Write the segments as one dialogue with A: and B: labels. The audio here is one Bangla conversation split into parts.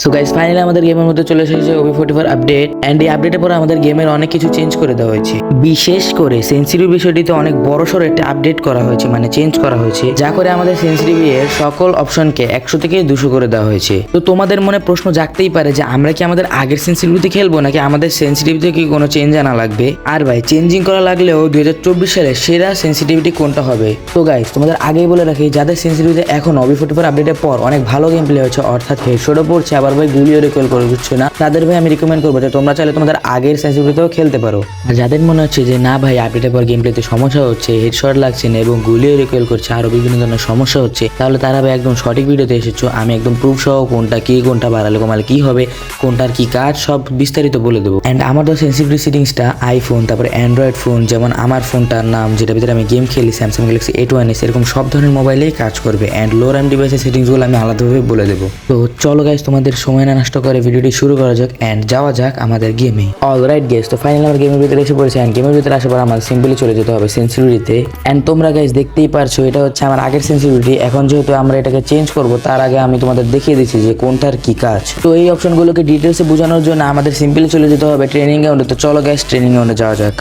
A: সো গাইস ফাইনালি আমাদের গেমের মধ্যে চলে এসেছে OB44 আপডেট এন্ড এই আপডেটের পরে আমাদের গেমের অনেক কিছু চেঞ্জ করে দেওয়া হয়েছে। বিশেষ করে সেন্সিটিভ বিষয়টিতে অনেক বড়সড় একটা আপডেট করা হয়েছে, মানে চেঞ্জ করা হয়েছে, যা করে আমাদের সেন্সিটিভ এর সকল অপশনকে 100 থেকে 200 করে দেওয়া হয়েছে। তো তোমাদের মনে প্রশ্ন জাগতেই পারে যে আমরা কি আমাদের আগের সেন্সিটিভিটি খেলবো নাকি আমাদের সেন্সিটিভিতে কি কোনো চেঞ্জ আনা লাগবে। আর ভাই চেঞ্জিং করা লাগলেও 2024 সালে সেরা সেন্সিটিভিটি কোনটা হবে। তো গাইস তোমাদের আগেই বলে রাখি, যাদের সেন্সিটিভিতে এখন OB44 আপডেটের পর অনেক ভালো গেম প্লে হচ্ছে, অর্থাৎ হেডশটও পড়ছে, আবার ভাই গুলিও রিকয়েল করে দিচ্ছে না, তাদের ভাই আমি রিকমেন্ড করবো যে তোমরা চাইলে তোমাদের আগের সেন্সিটিভিতেও খেলতে পারো। আর যাদের মনে হচ্ছে যে না ভাই আপডেটের পর গেম প্লেতে সমস্যা হচ্ছে, হেডশট লাগছে না এবং গুলিও রিকয়েল করছে, আরো বিভিন্ন ধরনের সমস্যা হচ্ছে, তাহলে তারা ভাই একদম সঠিক ভিডিওতে এসেছো। আমি একদম প্রুফ সহ কোনটা কি, কোনটা বাড়ালে কমালে কি হবে, কোনটার কি কাজ, সব বিস্তারিত বলে দেবো। অ্যান্ড আমার তো সেন্সিটিভিটি সেটিংসটা আইফোন, তারপরে অ্যান্ড্রয়েড ফোন, যেমন আমার ফোনটার নাম যেটা ভিতরে আমি গেম খেলি স্যামসাং গ্যালাক্সি A21s, এরকম সব ধরনের মোবাইলেই কাজ করবে। অ্যান্ড লো র্যাম ডিভাইসের সেটিংসগুলো আমি আলাদাভাবে বলে দেবো। তো চলো গাইস তোমাদের সময় না নষ্ট করে ভিডিওটি শুরু করা যাক অ্যান্ড যাওয়া যাক আমাদের গেমে। অলরাইট গাইস, তো ফাইনালি আমার গেমের ভিতরে এসে পড়েছে। অ্যান্ড গেমের ভিতরে আসার পর আমার সিম্পলি চলে যেতে হবে সেন্সিটিভিটিতে। অ্যান্ড তোমরা গাইস দেখতেই পারছো এটা হচ্ছে আমার আগের সেন্সিটিভিটি। এখন যেহেতু আমরা এটাকে চেঞ্জ করব, তার আগে আমি তোমাদের দেখিয়ে দিচ্ছি যে কোনটার কি কাজ। তো এই অপশনগুলোকে ডিটেলসে বোঝানোর জন্য আমাদের সিম্পলি চলে যেতে হবে ট্রেনিং গ্রাউন্ডে। তো চলো গাইস ট্রেনিং গ্রাউন্ডে যাওয়া যাক।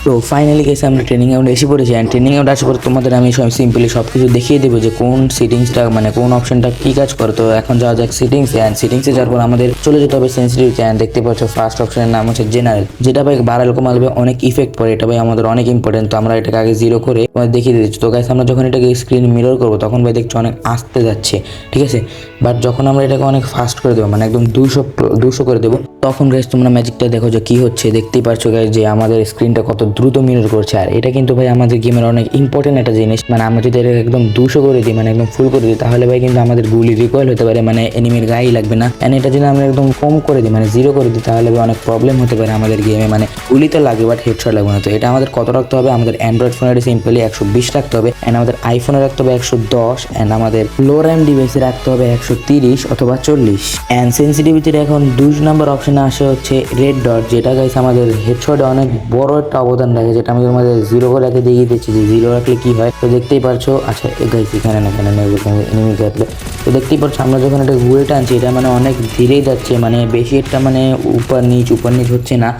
A: তো ফাইনালি গেছে আমরা ট্রেনিং গ্রাউন্ডে এসে পড়েছি। অ্যান্ড ট্রেনিং গ্রাউন্ডে আসার পর তোমাদের আমি সিম্পলি সব কিছু দেখিয়ে দেবো যে কোন সেটিংসটা, মানে কোন অপশনটা কি কাজ করে। তো এখন যাওয়া যাক সেটিংসে। অ্যান্ড সেটিংসে যাওয়ার পর আমাদের চলে যেতে হবে সেন্সিটিভিটি। অ্যান্ড দেখতে পাচ্ছ ফার্স্ট অপশনের নাম হচ্ছে জেনারেল, যেটা ভাই বাড়ালে কমালে অনেক ইফেক্ট পড়ে, এটা ভাই আমাদের অনেক ইম্পর্টেন্ট। তো আমরা এটাকে আগে 0 করে দেখিয়ে দিচ্ছি। তো গাইস আমরা যখন এটাকে স্ক্রিন মিরর করবো তখন ভাই দেখছো অনেক আসতে যাচ্ছে, ঠিক আছে। বাট যখন আমরা এটাকে অনেক ফাস্ট করে দেবো, মানে একদম 200 করে দেবো, তখন গাইস তোমরা ম্যাজিকটা দেখো যে কি হচ্ছে। দেখতেই পারছো গাইস যে আমাদের স্ক্রিনটা কত দ্রুত মিরর করছে। আর এটা কিন্তু ভাই আমাদের গেমের অনেক ইম্পর্টেন্ট একটা জিনিস। মানে আমরা যদি এটাকে একদম 200 করে দিই, মানে একদম ফুল করে দিই, তাহলে ভাই কিন্তু আমাদের গুলি রিকয়েল হতে পারে, মানে এনিমির গায়ে লাগবে না। এন্ড এটা যদি আমরা একদম কম করে দিই, মানে 0 করে দিই, তাহলে ভাই অনেক প্রবলেম হতে পারে আমাদের গেমে। মানে গুলি তো লাগবে বাট হেডশট লাগবে না। তো এটা আমাদের কত রাখতে হবে, আমাদের অ্যান্ড্রয়েড ফোনের সিম্পলি 120 রাখতে হবে। অ্যান্ড আমাদের আইফোনে রাখতে হবে 110। অ্যান্ড আমাদের লো র্যাম ডিভাইসে রাখতে হবে 130 অথবা 40। অ্যান্ড সেন্সিটিভিটির এখন 2 নম্বর অপশনে আসে হচ্ছে রেড ডট, যেটা গাইস আমাদের হেডশটে অনেক বড় একটা অবদান রাখে, যেটা আমাদের মধ্যে 0 করে রাখে দেখিয়ে দিচ্ছি যে 0 রাখলে কি হয়। তো দেখতেই পারছো, আচ্ছা গাইস এখানে না এখানে এনিমি কাটলে। তো দেখতেই পারছো আমরা যখন এটা ঘুরে টানছি, এটা মানে অনেক ধীরেই যাচ্ছে, মানে বেশি একটা মানে উপর নিচ হচ্ছে না।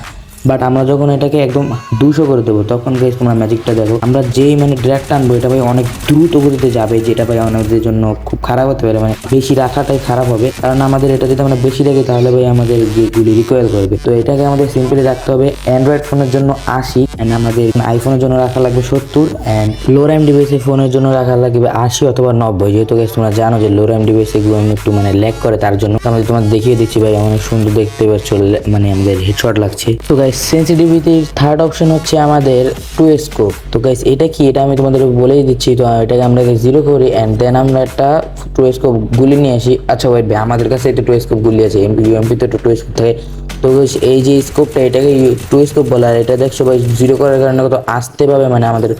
A: বাট আমরা যখন এটাকে একদম 200 করে দেবো, তখন গাইস তোমরা ম্যাজিকটা দেখো, আমরা যেই মানে ড্র্যাগ টানবো এটা ভাই অনেক দ্রুত গতিতে যাবে, যেটা ভাই আমাদের জন্য খুব খারাপ হতে পারে। মানে বেশি রাখাটাই খারাপ হবে, কারণ আমাদের এটা যদি আমরা বেশি রাখি তাহলে ভাই আমাদের গুলি রিকয়েল করবে। তো এটাকে আমাদের সিম্পলি রাখতে হবে অ্যান্ড্রয়েড ফোনের জন্য 80। অ্যান্ড আমাদের আইফোনের জন্য রাখা লাগবে 70। অ্যান্ড লো র্যাম ডিভাইসের ফোনের জন্য রাখা লাগবে 80 অথবা 90। যেহেতু গাইস তোমরা জানো যে লো র্যাম ডিভাইসে একটু মানে ল্যাগ করে, তার জন্য আমাদের তোমাদের দেখিয়ে দিচ্ছি ভাই অনেক সুন্দর দেখতে পাচ্ছো, মানে আমাদের হেডশট লাগছে। তো গাইস সেন্সিটিভিটির থার্ড অপশন হচ্ছে আমাদের 2 স্কোপ। তো গাইস এটা কি, এটা আমি তোমাদের বলেই দিচ্ছি। তো এটাকে আমরা 0 করি অ্যান্ড দেন আমরা একটা 2 স্কোপ গুলি নিয়ে আসি। আচ্ছা ওয়েট ভাই, আমাদের কাছে এই তো 2 স্কোপ গুলি আছে, এমপি তো 2 স্কোপ থাকে। তো এই যে স্কোপটা, এটাকে 2 স্কোপ বলা। আর এটা দেখছো ভাই 0 করার কারণে কত আসতে পাবে, মানে আমাদের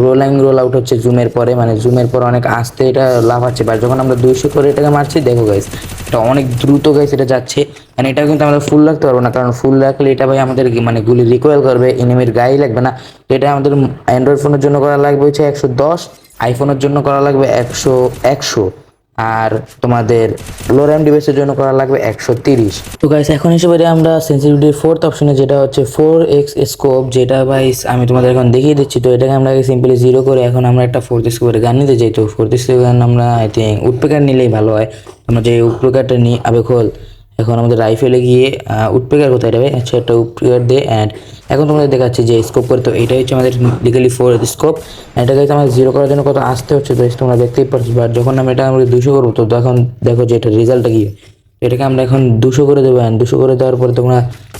A: রোল আউট হচ্ছে জুমের পরে, মানে জুমের পর অনেক আসতে এটা লাফাচ্ছে। বা যখন আমরা 200 করে এটাকে মারছি, দেখো গাইস এটা অনেক দ্রুত গাইস এটা যাচ্ছে। মানে এটা কিন্তু আমরা ফুল রাখতে পারবো না, কারণ ফুল রাখলে এটা ভাই আমাদের মানে গুলি রিকয়েল করবে, এনিমির গায়ে লাগবে না। তো এটা আমাদের অ্যান্ড্রয়েড ফোনের জন্য করা লাগবে হচ্ছে 110, আইফোনের জন্য করা লাগবে 100, আর তোমাদের লো র্যাম ডিভাইসের জন্য করা লাগবে 130। তো গাইস এখন হিসেবে আমরা সেন্সিটিভিটির 4th অপশনে, যেটা হচ্ছে 4x স্কোপ, যেটা ভাই আমি তোমাদের এখন দেখিয়ে দিচ্ছি। তো এটাকে আমরা সিম্পলি 0 করে এখন আমরা একটা 4th স্কোপের গান নিতে চাই। তো 4th স্কোপের গান আমরা আই থিঙ্ক উডপেকার নিলেই ভালো হয়। আমরা যে উডপেকারটা নিই আবেখোল। এখন আমাদের রাইফেলে গিয়ে উডপেকার কোথায় যাবে, আচ্ছা একটা উডপেকার দে। অ্যান্ড এখন তোমাদের দেখাচ্ছি যে স্কোপ করে। তো এটা হচ্ছে আমাদের লিগালি 4th স্কোপ। এটাকে আমাদের 0 করার জন্য কত আসতে হচ্ছে, তো তোমরা দেখতেই পাচ্ছ। বাট যখন আমরা এটা 200 করবো, তো তখন দেখো যে এটা রেজাল্টটা কি। এটাকে আমরা এখন 200 করে দেবো। অ্যান্ড 200 করে দেওয়ার পরে তোমরা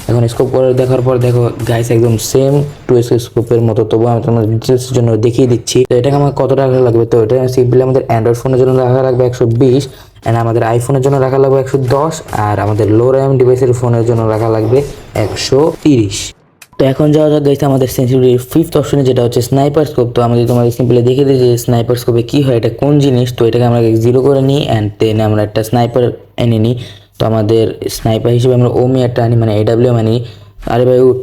A: এখন স্কোপ করে দেখার পর দেখো গাইস একদম সেম 2x স্কোপের মতো। তবু আমি তোমাদের ডিটেলসের জন্য দেখিয়ে দিচ্ছি। তো এটাকে আমার কত টাকা লাগবে, তো এটা সিম্পলি আমাদের অ্যান্ড্রয়েড ফোনের জন্য রাখা লাগবে 120, অ্যান্ড আমাদের আইফোনের জন্য রাখা লাগবে 110, আর আমাদের লো র্যাম ডিভাইসের ফোনের জন্য রাখা লাগবে 130। তো এখন যাওয়া যাক গাইস আমাদের সেন্সিটিভিটির 5th অপশনে, যেটা হচ্ছে স্নাইপার স্কোপ। তো আমাদের তোমাদের সিম্পলি দেখে দিই যে স্নাইপার স্কোপে কি হয়, এটা কোন জিনিস। তো এটাকে আমরা 0 করে নিই অ্যান্ড দেন আমরা একটা স্নাইপার এনে নিই। তো আমাদের স্নাইপার হিসেবে আমরা ওমি একটা আনি, মানে AWM আনি। আরে ভাই উঠ,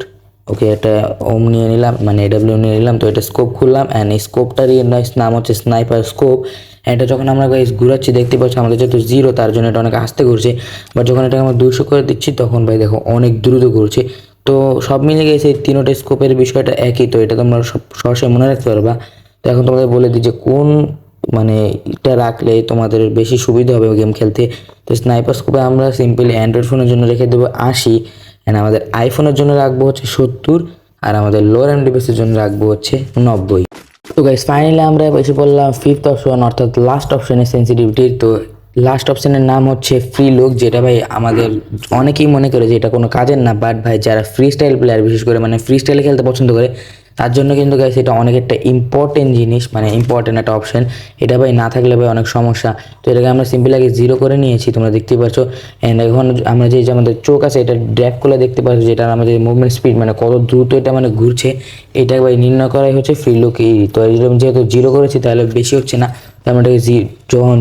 A: ওকে একটা ওম নিয়ে নিলাম, মানে AWM নিয়ে নিলাম। তো এটা স্কোপ খুললাম অ্যান্ড এই স্কোপটারই নাম হচ্ছে স্নাইপার স্কোপ। এটা যখন আমরা গাইস ঘুরাচ্ছি দেখতে পাচ্ছি আমাদের যেহেতু 0 তার জন্য এটা অনেক আস্তে ঘুরছে, বাট যখন এটাকে আমরা 200 করে দিচ্ছি তখন ভাই দেখো অনেক দ্রুত ঘুরছে। তো সব মিলে গেছে এই তিনোটা স্কোপের বিষয়টা একই, তো এটা তোমরা সব সহজে মনে রাখতে পারবা। তো এখন তোমাদের বলে দিই যে কোন মানে এটা রাখলে তোমাদের বেশি সুবিধা হবে গেম খেলতে। তো স্নাইপার স্কোপে আমরা সিম্পলি অ্যান্ড্রয়েড ফোনের জন্য রেখে দেবো 80, অ্যান্ড আমাদের আইফোনের জন্য রাখবো হচ্ছে 70, আর আমাদের লোয়ার এন্ড ডিভাইসের জন্য রাখবো হচ্ছে 90। তো গাইস ফাইনালি আমরা এসে পড়লাম ফিফথ অপশন অর্থাৎ লাস্ট অপশনের সেন্সিটিভিটির। তো লাস্ট অপশনের নাম হচ্ছে ফ্রি লুক, যেটা ভাই আমাদের অনেকেই মনে করে যে এটা কোনো কাজের না, বাট ভাই যারা ফ্রি স্টাইল প্লেয়ার বিশেষ করে মানে ফ্রি স্টাইলে খেলতে পছন্দ করে তার জন্য কিন্তু গাইস এটা অনেক একটা ইম্পর্টেন্ট জিনিস, মানে ইম্পর্টেন্ট একটা অপশন। এটা ভাই না থাকলে ভাই অনেক সমস্যা। তো এটাকে আমরা সিম্পল আগে 0 করে নিয়েছি, তোমরা দেখতেই পাচ্ছ। অ্যান্ড এখন আমরা যে আমাদের চোখ আছে এটা ড্র্যাগ করে দেখতে পাচ্ছি, যেটা আমাদের মুভমেন্ট স্পিড মানে কত দ্রুত এটা মানে ঘুরছে, এটা ভাই নির্ণয় করাই হচ্ছে ফ্রি লুক। তো এরকম যেহেতু 0 করেছি তাহলে বেশি হচ্ছে না, তো আমরা এটাকে যখন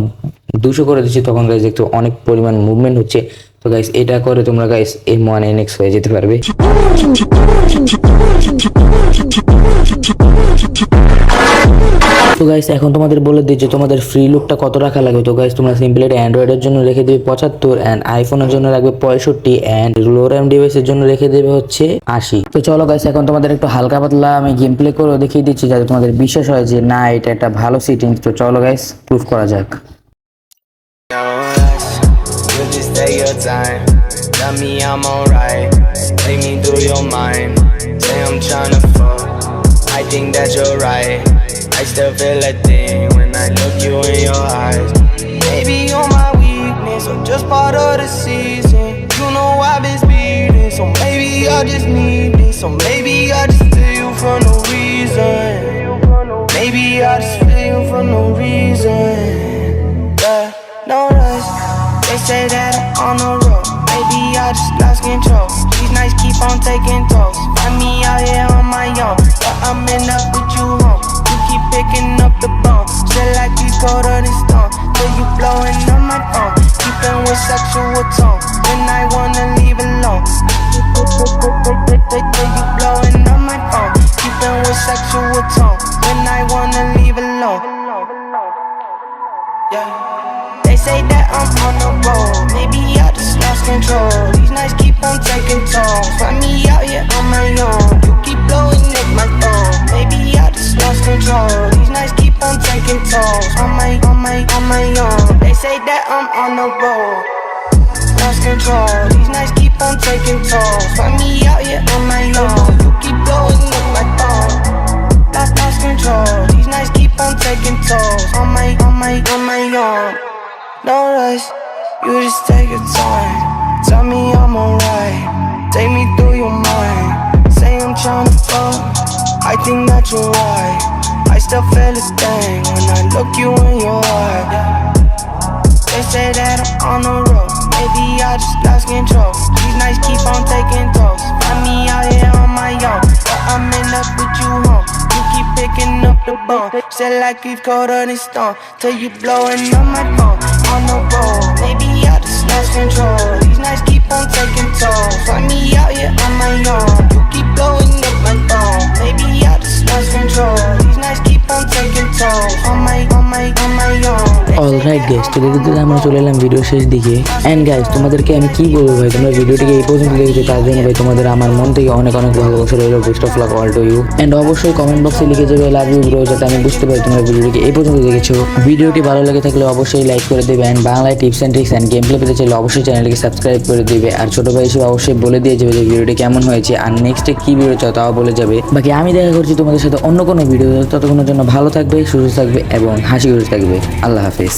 A: 200 করে দিচ্ছি তখন গাইস দেখতে অনেক পরিমাণ মুভমেন্ট হচ্ছে। তো গাইস এটা করে তোমরা গাইস M1 NX হয়ে যেতে পারবে। তো গাইস এখন তোমাদের বলে দিই যে তোমাদের ফ্রি লুকটা কত রাখা লাগবে। তো গাইস তোমরা সিম্পলি এটা অ্যান্ড্রয়েডের জন্য রেখে দেবে 75, অ্যান্ড আইফোনের জন্য রাখবে 65, অ্যান্ড লোয়ার এন্ড ডিভাইসের জন্য রেখে দেবে হচ্ছে 80। তো চলো গাইস এখন তোমাদের একটু হালকা পাতলা আমি গেম প্লে করে দেখিয়ে দিচ্ছি যাতে তোমাদের বিশ্বাস হয় যে না এটা একটা ভালো সিটিং। তো চলো গাইস প্রুফ করা যাক।
B: Just take your time, tell me I'm alright, take me through your mind, say I'm tryna fuck, I think that you're right, I still feel a thing when I look you in your eyes. Maybe you're my weakness or just part of the season, you know I've been speeding, so maybe I just need this, so maybe I just feel you for no reason, maybe I just feel you for no reason, yeah, no rush. They say that I'm on the road, maybe I just lost control. These nights keep on taking tolls. Find me out here on my own, but I'm in up with you home. You keep picking up the bone, still like you colder than stone. Till you blowing on my phone, keeping with sexual tone. When I wanna leave alone, till you blowing on my phone, keeping with sexual tone. When I wanna leave alone, yeah. They say that I'm on the road, maybe I just lost control. These nights keep on taking tolls. Find me out here on my own. You keep blowing up my phone, maybe I just lost control. These nights keep on taking tolls. On my own. They say that I'm on the road, lost control. These nights keep on taking tolls. Find me out here on my own. You keep blowing up my phone, lost control. These nights keep on taking tolls. On my own. No rush, you just take your time. Tell me I'm alright, take me through your mind. Say I'm tryna fuck, I think that you're right. I still feel a thing when I look you in your eye. They say that I'm on the road, maybe I just lost control. These nights keep on taking tolls. Find me out here on my own, but I'm in up with you home. You keep picking up the bone, still like you've colder than stone. Till you blowing on my phone. On the road, maybe I just lost control. These nights keep on taking tolls. Find me out here on my own. You keep blowing up my phone. Maybe I just lost control. These nights keep on taking tolls. On my own.
A: Alright guys, তো দেখতে আমরা চলে এলাম ভিডিও শেষ দিকে। অ্যান্ড গাইস তোমাদেরকে আমি কি বলবো ভাই, তোমরা ভিডিওটিকে এই পর্যন্ত দেখেছো তার জন্য ভাই তোমাদের আমার মন থেকে অনেক অনেক ভালোবাসা রইল। Best of luck all to you. And অবশ্যই কমেন্ট বক্সে লিখে যাবে লাভ ইউ ব্রো, যাতে আমি বুঝতে পারি তোমরা ভিডিওটিকে এই পর্যন্ত দেখেছো। ভিডিওটি ভালো লেগে থাকলে অবশ্যই লাইক করে দেবে, অ্যান্ড বাংলায় tips and tricks and game play পেতে চাইলে অবশ্যই চ্যানেলটিকে সাবস্ক্রাইব করে দিবে। আর ছোট ভাই হিসেবে অবশ্যই বলে দিয়ে যাবে যে ভিডিওটি কেমন হয়েছে আর নেক্সটে কি ভিডিও চাও তাও বলে যাবে। বাকি আমি দেখা করছি তোমাদের সাথে অন্য কোনো ভিডিও, ততক্ষণের জন্য ভালো থাকবে, সুস্থ থাকবে এবং হাসি খুশি থাকবে। আল্লাহ হাফিজ।